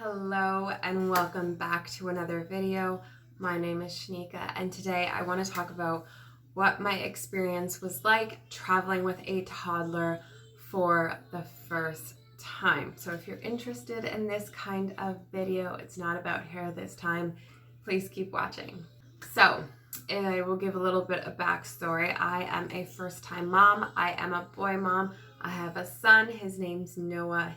Hello and welcome back to another video. My name is Shanika and today I want to talk about what my experience was like traveling with a toddler for the first time. So if you're interested in this kind of video, it's not about hair this time, please keep watching. So I will give a little bit of backstory. I am a first-time mom. I am a boy mom. I have a son. His name's Noah.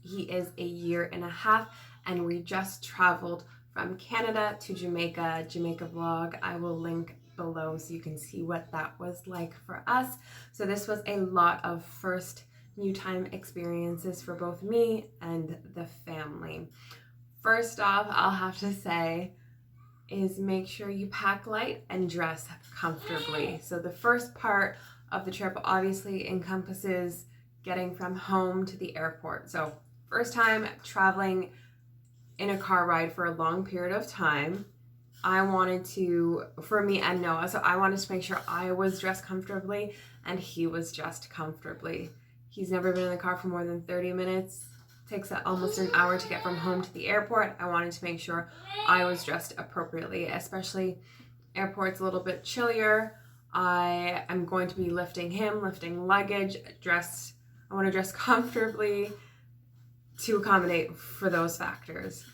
He is a year and a half, and we just traveled from Canada to Jamaica vlog. I will link below so you can see what that was like for us. So this was a lot of first new time experiences for both me and the family. First off, I'll have to say is make sure you pack light and dress comfortably. So the first part of the trip obviously encompasses getting from home to the airport. So first time traveling in a car ride for a long period of time, I wanted to, for me and Noah, so I wanted to make sure I was dressed comfortably and he was dressed comfortably. He's never been in the car for more than 30 minutes. It takes almost an hour to get from home to the airport. I wanted to make sure I was dressed appropriately, especially airport's a little bit chillier. I am going to be lifting luggage, I want to dress comfortably to accommodate for those factors.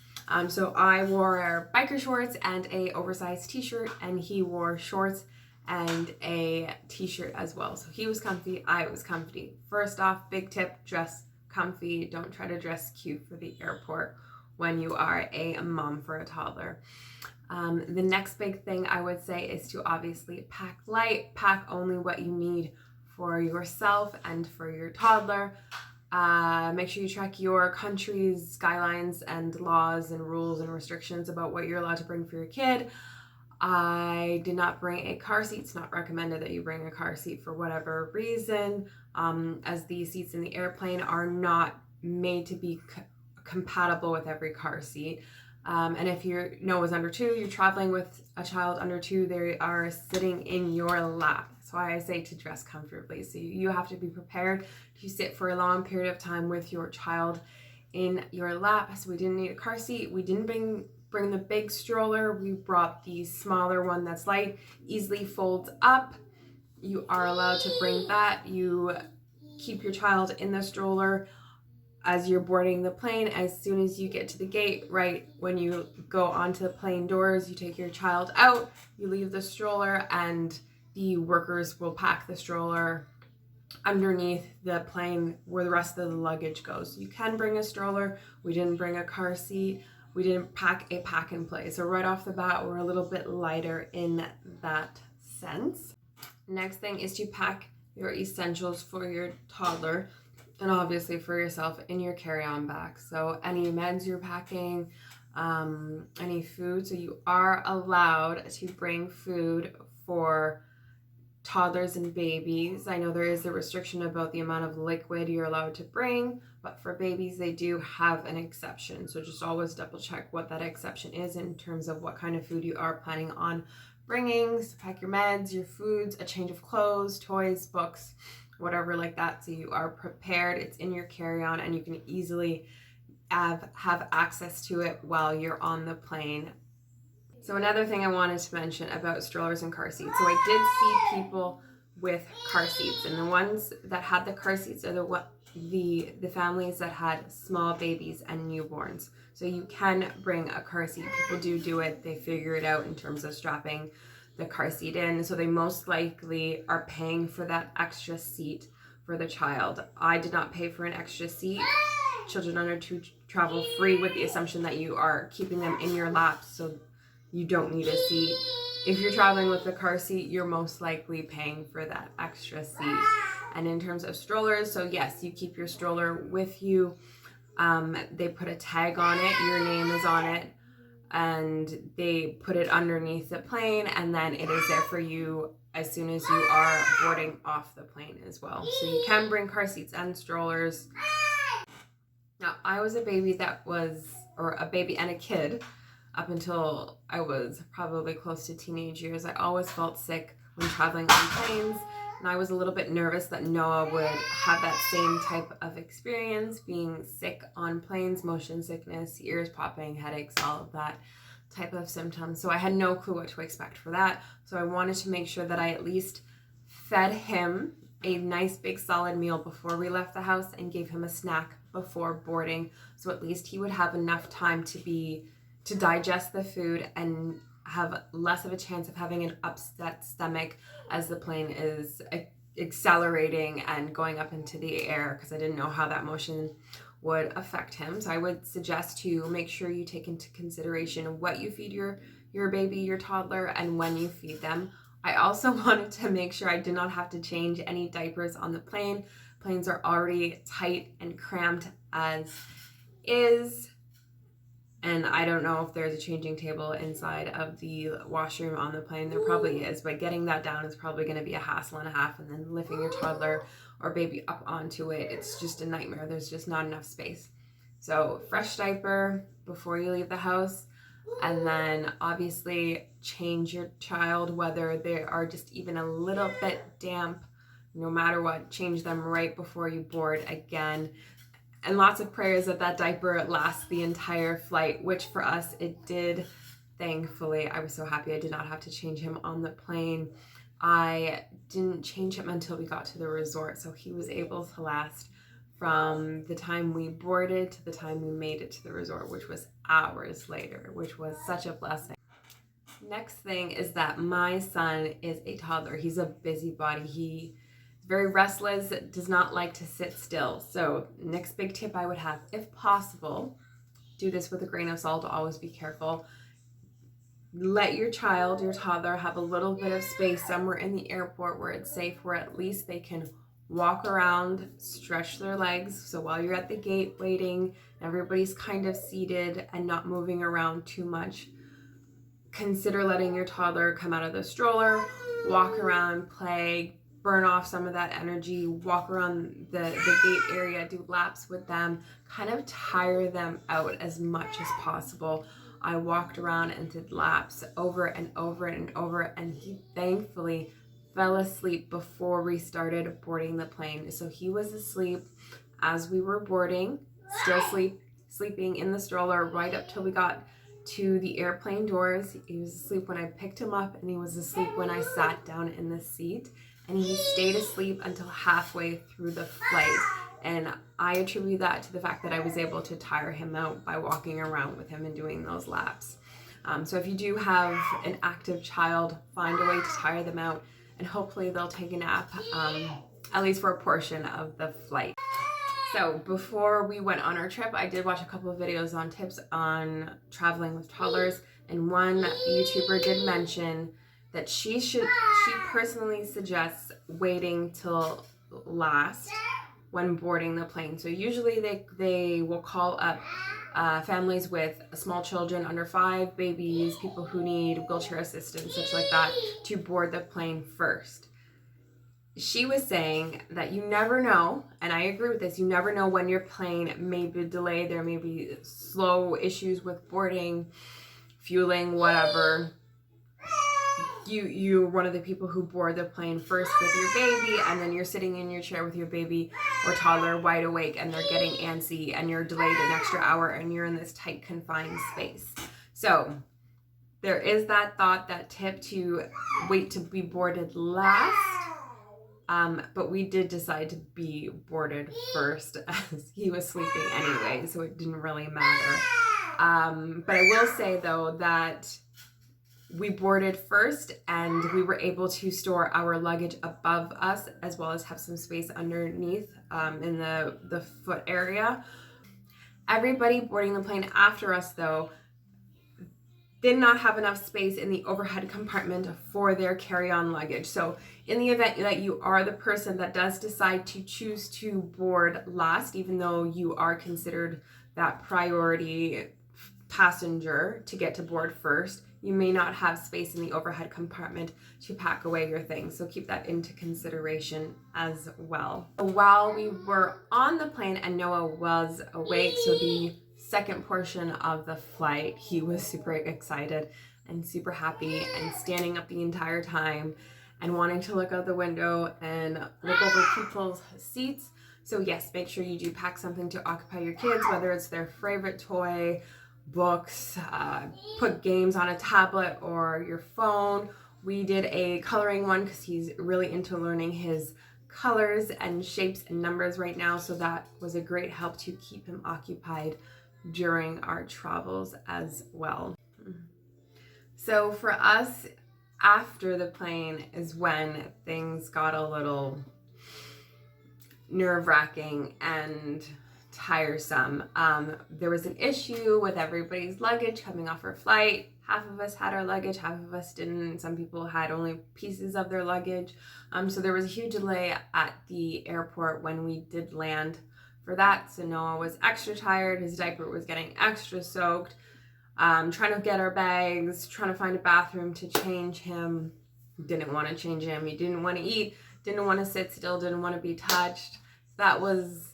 So I wore biker shorts and a oversized t-shirt, and he wore shorts and a t-shirt as well. So he was comfy, I was comfy. First off, big tip, dress comfy. Don't try to dress cute for the airport when you are a mom for a toddler. The next big thing I would say is to obviously pack light, pack only what you need for yourself and for your toddler. Make sure you check your country's guidelines and laws and rules and restrictions about what you're allowed to bring for your kid. I did not bring a car seat. It's not recommended that you bring a car seat for whatever reason, as the seats in the airplane are not made to be compatible with every car seat. And if Noah's under 2, you're traveling with a child under 2, they are sitting in your lap. That's why I say to dress comfortably. So you have to be prepared to sit for a long period of time with your child in your lap. So we didn't need a car seat. We didn't bring the big stroller. We brought the smaller one that's light, easily folds up. You are allowed to bring that. You keep your child in the stroller as you're boarding the plane. As soon as you get to the gate, right when you go onto the plane doors, you take your child out, you leave the stroller, and the workers will pack the stroller underneath the plane where the rest of the luggage goes. You can bring a stroller. We didn't bring a car seat. We didn't pack a pack and play. So right off the bat, we're a little bit lighter in that sense. Next thing is to pack your essentials for your toddler, and obviously for yourself in your carry-on bag. So any meds you're packing, any food. So you are allowed to bring food for toddlers and babies. I know there is a restriction about the amount of liquid you're allowed to bring, but for babies they do have an exception. So just always double check what that exception is in terms of what kind of food you are planning on bringing. So pack your meds, your foods, a change of clothes, toys, books, whatever like that, so you are prepared. It's in your carry-on and you can easily have access to it while you're on the plane. So another thing I wanted to mention about strollers and car seats. So I did see people with car seats, and the ones that had the car seats are the families that had small babies and newborns. So you can bring a car seat. People do it. They figure it out in terms of strapping the car seat in, so they most likely are paying for that extra seat for the child. I did not pay for an extra seat. Children under 2 travel free with the assumption that you are keeping them in your lap, so you don't need a seat. If you're traveling with a car seat, you're most likely paying for that extra seat. And in terms of strollers, so yes, you keep your stroller with you. They put a tag on it, your name is on it, and they put it underneath the plane, and then it is there for you as soon as you are boarding off the plane as well. So you can bring car seats and strollers. Now, I was a baby a baby and a kid up until I was probably close to teenage years. I always felt sick when traveling on planes. And I was a little bit nervous that Noah would have that same type of experience, being sick on planes, motion sickness, ears popping, headaches, all of that type of symptoms. So I had no clue what to expect for that. So I wanted to make sure that I at least fed him a nice big solid meal before we left the house and gave him a snack before boarding. So at least he would have enough time to digest the food and have less of a chance of having an upset stomach as the plane is accelerating and going up into the air, because I didn't know how that motion would affect him. So I would suggest to make sure you take into consideration what you feed your baby, your toddler, and when you feed them. I also wanted to make sure I did not have to change any diapers on the plane. Planes are already tight and cramped as is. And I don't know if there's a changing table inside of the washroom on the plane. There probably is, but getting that down is probably going to be a hassle and a half. And then lifting your toddler or baby up onto it, it's just a nightmare. There's just not enough space. So fresh diaper before you leave the house. And then obviously change your child, whether they are just even a little bit damp, no matter what, change them right before you board again. And lots of prayers that that diaper lasts the entire flight, which for us it did. Thankfully, I was so happy I did not have to change him on the plane. I didn't change him until we got to the resort, so he was able to last from the time we boarded to the time we made it to the resort, which was hours later, which was such a blessing. Next thing is that my son is a toddler. He's a busybody. He's very restless, does not like to sit still. So next big tip I would have, if possible, do this with a grain of salt, always be careful. Let your child, your toddler, have a little bit of space somewhere in the airport where it's safe, where at least they can walk around, stretch their legs. So while you're at the gate waiting, everybody's kind of seated and not moving around too much, consider letting your toddler come out of the stroller, walk around, play, burn off some of that energy, walk around the gate area, do laps with them, kind of tire them out as much as possible. I walked around and did laps over and over and over, and he thankfully fell asleep before we started boarding the plane. So he was asleep as we were boarding, still sleeping in the stroller right up till we got to the airplane doors. He was asleep when I picked him up, and he was asleep when I sat down in the seat, and he stayed asleep until halfway through the flight. And I attribute that to the fact that I was able to tire him out by walking around with him and doing those laps. So if you do have an active child, find a way to tire them out, and hopefully they'll take a nap, at least for a portion of the flight. So before we went on our trip, I did watch a couple of videos on tips on traveling with toddlers, and one YouTuber did mention that she personally suggests waiting till last when boarding the plane. So usually they will call up families with small children under 5, babies, people who need wheelchair assistance, such like that, to board the plane first. She was saying that you never know, and I agree with this, you never know when your plane may be delayed. There may be slow issues with boarding, fueling, whatever. You're one of the people who board the plane first with your baby, and then you're sitting in your chair with your baby or toddler wide awake, and they're getting antsy, and you're delayed an extra hour, and you're in this tight, confined space. So there is that thought, that tip to wait to be boarded last. But we did decide to be boarded first, as he was sleeping anyway, so it didn't really matter. But I will say though that we boarded first, and we were able to store our luggage above us, as well as have some space underneath in the foot area. Everybody boarding the plane after us though did not have enough space in the overhead compartment for their carry-on luggage. So in the event that you are the person that does decide to choose to board last, even though you are considered that priority passenger to get to board first, you may not have space in the overhead compartment to pack away your things. So keep that into consideration as well. While we were on the plane and Noah was awake, so the second portion of the flight, he was super excited and super happy and standing up the entire time. and wanting to look out the window and look over people's seats. So yes, make sure you do pack something to occupy your kids, whether it's their favorite toy, books, put games on a tablet or your phone. We did a coloring one because he's really into learning his colors and shapes and numbers right now, so that was a great help to keep him occupied during our travels as well. So for us, after the plane is when things got a little nerve-wracking and tiresome. There was an issue with everybody's luggage coming off our flight. Half of us had our luggage, half of us didn't. Some people had only pieces of their luggage. So there was a huge delay at the airport when we did land for that. So Noah was extra tired. His diaper was getting extra soaked. Trying to get our bags, trying to find a bathroom to change him. Didn't want to change him. He didn't want to eat, didn't want to sit still, didn't want to be touched. That was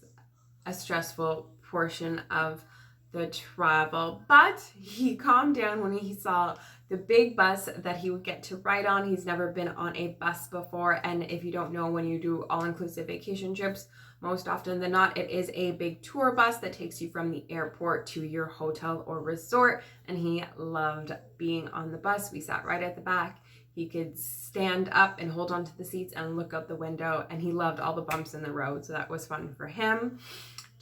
a stressful portion of the travel, but he calmed down when he saw the big bus that he would get to ride on. He's never been on a bus before, and if you don't know, when you do all-inclusive vacation trips, most often than not, it is a big tour bus that takes you from the airport to your hotel or resort, and he loved being on the bus. We sat right at the back. He could stand up and hold onto the seats and look out the window, and he loved all the bumps in the road, so that was fun for him.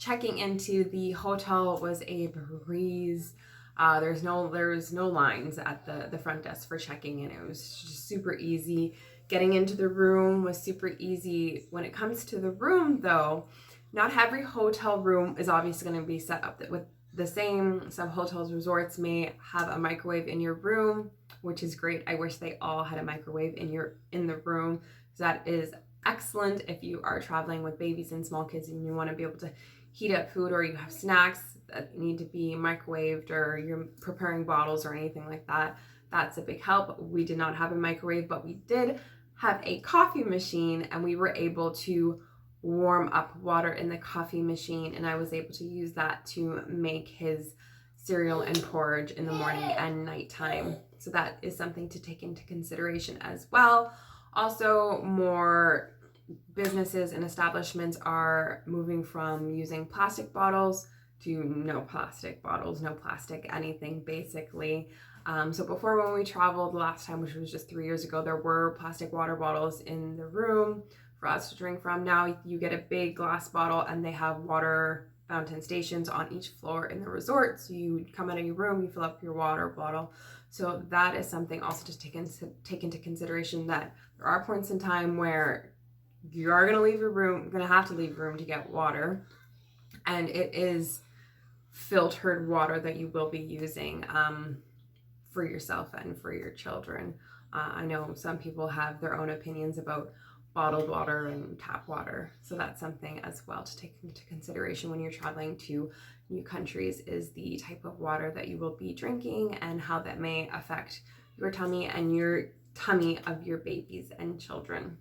Checking into the hotel was a breeze. There's no lines at the front desk for checking in. It was just super easy. Getting into the room was super easy. When it comes to the room, though, not every hotel room is obviously going to be set up with the same. Some hotels, resorts may have a microwave in your room, which is great. I wish they all had a microwave in the room. So that is excellent if you are traveling with babies and small kids and you want to be able to heat up food, or you have snacks that need to be microwaved, or you're preparing bottles or anything like that. That's a big help. We did not have a microwave, but we did have a coffee machine, and we were able to warm up water in the coffee machine, and I was able to use that to make his cereal and porridge in the morning and nighttime. So that is something to take into consideration as well. Also, more businesses and establishments are moving from using plastic bottles to no plastic bottles, no plastic anything, basically. So before, when we traveled last time, which was just 3 years ago, there were plastic water bottles in the room for us to drink from. Now you get a big glass bottle, and they have water fountain stations on each floor in the resort. So you come out of your room, you fill up your water bottle. So that is something also to take into consideration, that there are points in time where you are going to leave your room, going to have to leave your room to get water, and it is filtered water that you will be using for yourself and for your children. I know some people have their own opinions about bottled water and tap water, so that's something as well to take into consideration when you're traveling to new countries, is the type of water that you will be drinking and how that may affect your tummy and your tummy of your babies and children.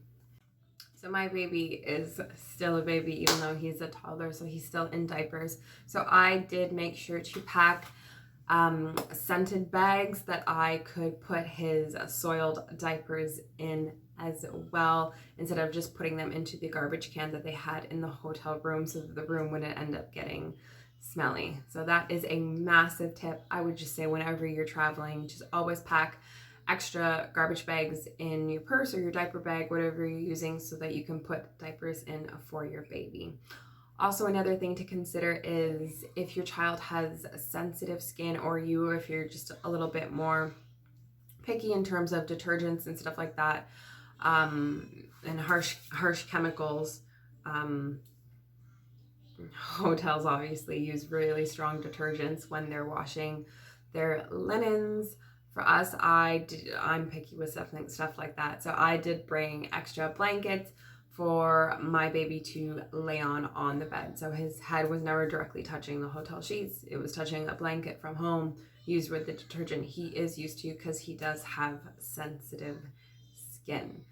So my baby is still a baby, even though he's a toddler, so he's still in diapers. So I did make sure to pack scented bags that I could put his soiled diapers in as well, instead of just putting them into the garbage can that they had in the hotel room, so that the room wouldn't end up getting smelly. So that is a massive tip. I would just say, whenever you're traveling, just always pack extra garbage bags in your purse or your diaper bag, whatever you're using, so that you can put diapers in for your baby. Also, another thing to consider is if your child has sensitive skin, or if you're just a little bit more picky in terms of detergents and stuff like that, and harsh chemicals. Hotels obviously use really strong detergents when they're washing their linens. For us, I'm picky with stuff like that. So I did bring extra blankets for my baby to lay on the bed. So his head was never directly touching the hotel sheets. It was touching a blanket from home, used with the detergent he is used to, because he does have sensitive skin.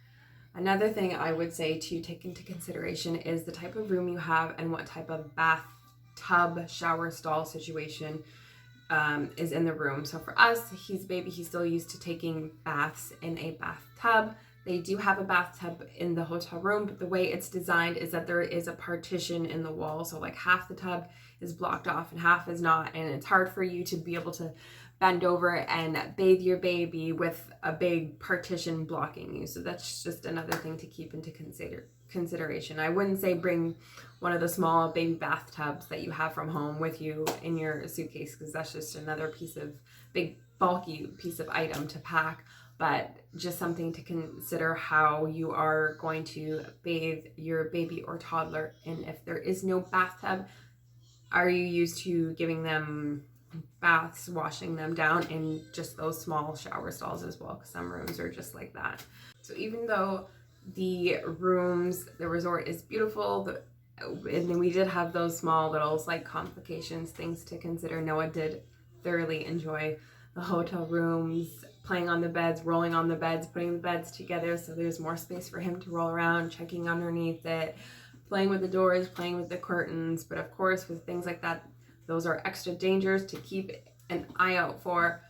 Another thing I would say to take into consideration is the type of room you have and what type of bathtub, shower stall situation is in the room. So for us, he's still used to taking baths in a bathtub. They do have a bathtub in the hotel room, but the way it's designed is that there is a partition in the wall. So like half the tub is blocked off and half is not. And it's hard for you to be able to bend over and bathe your baby with a big partition blocking you. So that's just another thing to keep into consideration. I wouldn't say bring one of the small baby bathtubs that you have from home with you in your suitcase, because that's just another big bulky piece of item to pack. But just something to consider how you are going to bathe your baby or toddler. And if there is no bathtub, are you used to giving them baths, washing them down in just those small shower stalls as well? Because some rooms are just like that. So even though the resort is beautiful, and then we did have those small little slight complications, things to consider. Noah did thoroughly enjoy the hotel rooms, playing on the beds, rolling on the beds, putting the beds together so there's more space for him to roll around, checking underneath it, playing with the doors, playing with the curtains. But of course, with things like that, those are extra dangers to keep an eye out for.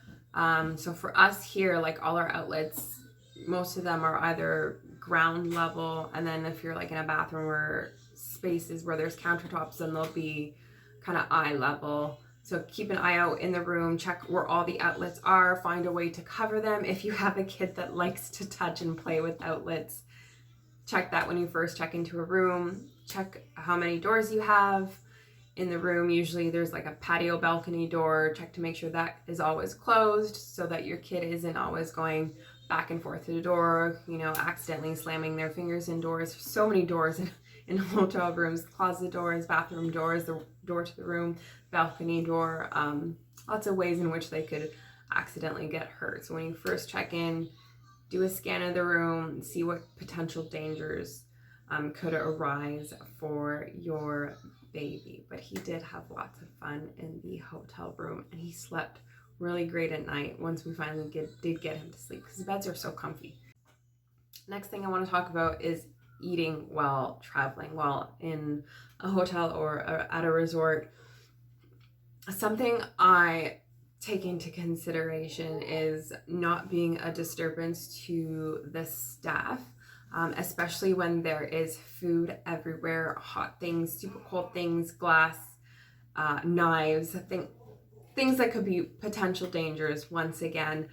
So for us here, like all our outlets, most of them are either ground level, and then if you're like in a bathroom or spaces where there's countertops, then they'll be kind of eye level. So keep an eye out in the room, check where all the outlets are, find a way to cover them. If you have a kid that likes to touch and play with outlets, check that when you first check into a room. Check how many doors you have in the room. Usually there's like a patio balcony door. Check to make sure that is always closed so that your kid isn't always going back and forth to the door, accidentally slamming their fingers in doors. There's so many doors in hotel rooms: closet doors, bathroom doors, the door to the room, balcony door, lots of ways in which they could accidentally get hurt. So when you first check in, do a scan of the room, see what potential dangers could arise for your baby. But he did have lots of fun in the hotel room, and he slept really great at night once we finally did get him to sleep, because the beds are so comfy. Next thing I want to talk about is eating while traveling, while in a hotel or at a resort. Something I take into consideration is not being a disturbance to the staff, especially when there is food everywhere, hot things, super cold things, glass, knives, things that could be potential dangers once again.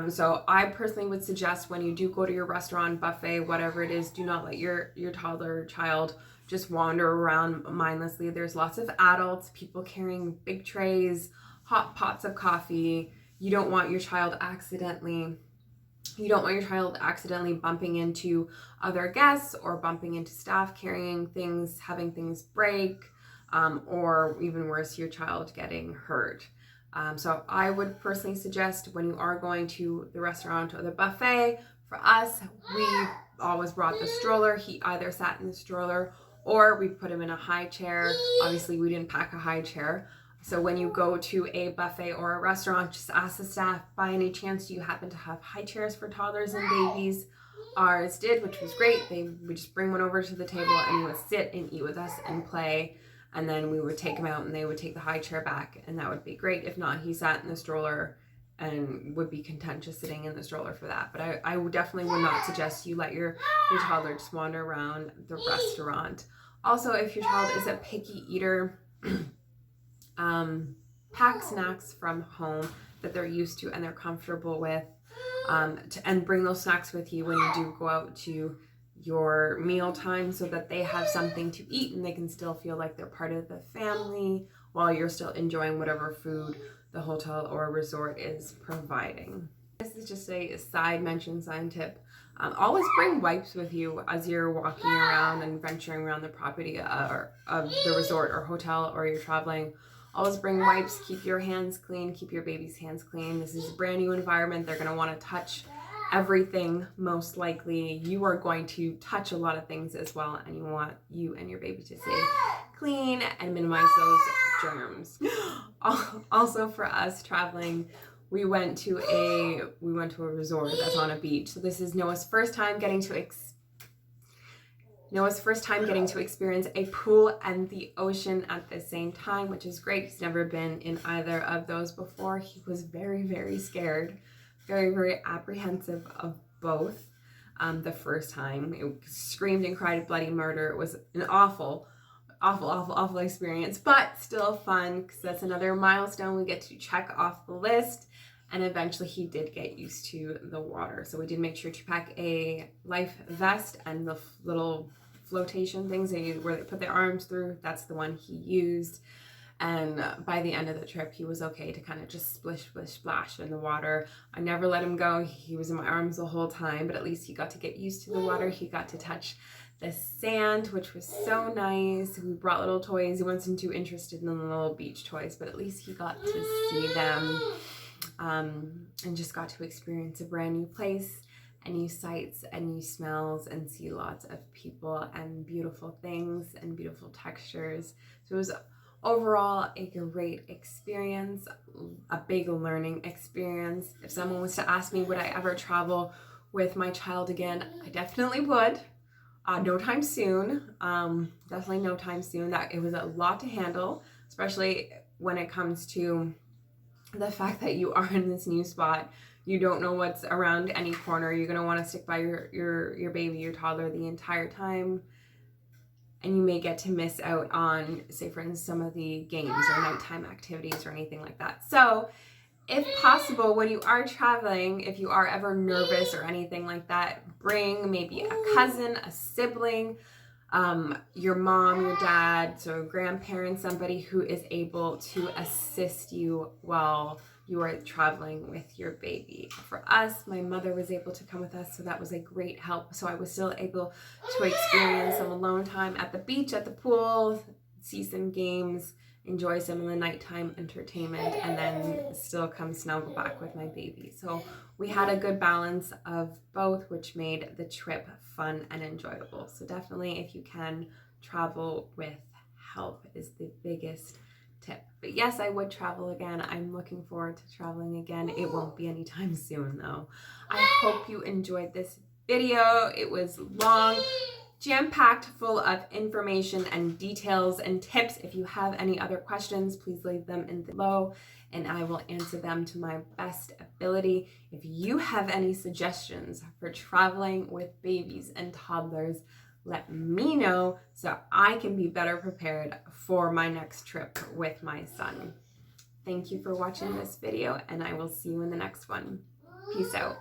So I personally would suggest when you do go to your restaurant, buffet, whatever it is, do not let your toddler or child just wander around mindlessly. There's lots of adults, people carrying big trays, hot pots of coffee. You don't want your child accidentally bumping into other guests or bumping into staff carrying things, having things break, or even worse, your child getting hurt. So I would personally suggest when you are going to the restaurant or the buffet, for us, we always brought the stroller. He either sat in the stroller or we put him in a high chair. Obviously, we didn't pack a high chair. So when you go to a buffet or a restaurant, just ask the staff, by any chance, do you happen to have high chairs for toddlers and babies? Ours did, which was great. We just bring one over to the table and he would sit and eat with us and play. And then we would take him out and they would take the high chair back, and that would be great. If not, he sat in the stroller and would be content just sitting in the stroller for that. But I definitely would not suggest you let your toddler just wander around the restaurant. Also, if your child is a picky eater, pack snacks from home that they're used to and they're comfortable with, and bring those snacks with you when you do go out to your meal time, so that they have something to eat and they can still feel like they're part of the family while you're still enjoying whatever food the hotel or resort is providing. This is just a side tip. Always bring wipes with you as you're walking around and venturing around the property of the resort or hotel, or you're traveling. Always bring wipes. Keep your hands clean. Keep your baby's hands clean. This is a brand new environment. They're going to want to touch everything, most likely. You are going to touch a lot of things as well, and you want you and your baby to stay clean and minimize those germs. Also, for us traveling, we went to a resort that's on a beach. So this is Noah's first time getting to experience a pool and the ocean at the same time, which is great. He's never been in either of those before. He was very, very scared, very, very apprehensive of both. the first time. It screamed and cried bloody murder. It was an awful experience, but still fun because that's another milestone we get to check off the list. And eventually he did get used to the water. So we did make sure to pack a life vest and the little flotation things where they put their arms through. That's the one he used. And by the end of the trip, he was okay to kind of just splish, splish, splash in the water. I never let him go. He was in my arms the whole time, but at least he got to get used to the water. He got to touch the sand, which was so nice. We brought little toys. He wasn't too interested in the little beach toys, but at least he got to see them, and just got to experience a brand new place and new sights and new smells and see lots of people and beautiful things and beautiful textures. So it was overall a great experience, a big learning experience. If someone was to ask me, would I ever travel with my child again, I definitely would. No time soon. Definitely no time soon. That it was a lot to handle, especially when it comes to the fact that you are in this new spot. You don't know what's around any corner. You're gonna want to stick by your baby, your toddler the entire time. And you may get to miss out on, say for instance, some of the games or nighttime activities or anything like that. So if possible, when you are traveling, if you are ever nervous or anything like that, bring maybe a cousin, a sibling, your mom, your dad, so grandparents, somebody who is able to assist you while you are traveling with your baby. For us, my mother was able to come with us, so that was a great help. So I was still able to experience some alone time at the beach, at the pool, see some games, enjoy some of the nighttime entertainment, and then still come snuggle back with my baby. So we had a good balance of both, which made the trip fun and enjoyable. So definitely, if you can, travel with help is the biggest tip. But yes, I would travel again. I'm looking forward to traveling again. It won't be anytime soon though. I hope you enjoyed this video. It was long, jam-packed full of information and details and tips. If you have any other questions, please leave them in below and I will answer them to my best ability. If you have any suggestions for traveling with babies and toddlers, let me know so I can be better prepared for my next trip with my son. Thank you for watching this video and I will see you in the next one. Peace out.